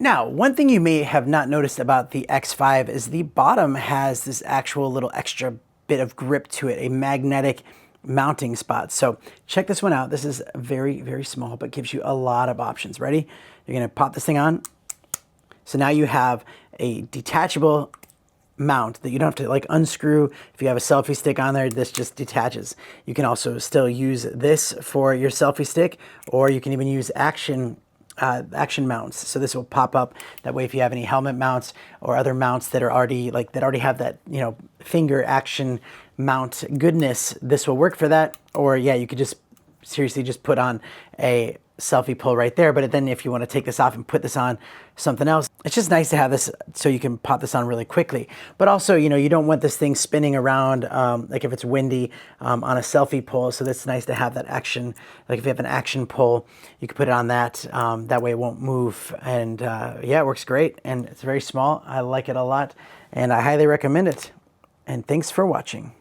Now, one thing you may have not noticed about the X5 is the bottom has this actual little extra bit of grip to it, a magnetic mounting spot. So check this one out. This is very, very small, but gives you a lot of options. Ready? You're gonna pop this thing on. So now you have a detachable mount that you don't have to like unscrew. If you have a selfie stick on there, this just detaches. You can also still use this for your selfie stick, or you can even use action mounts. So this will pop up. That way, if you have any helmet mounts or other mounts that are already have that, you know, finger action mount goodness, this will work for that. Or yeah, you could just seriously just put on a selfie pole right there. But then if you want to take this off and put this on something else, it's just nice to have this so you can pop this on really quickly. But also, you know, you don't want this thing spinning around like if it's windy on a selfie pole. So that's nice to have that action. Like if you have an action pole, you can put it on that. That way it won't move. And yeah, it works great. And it's very small. I like it a lot. And I highly recommend it. And thanks for watching.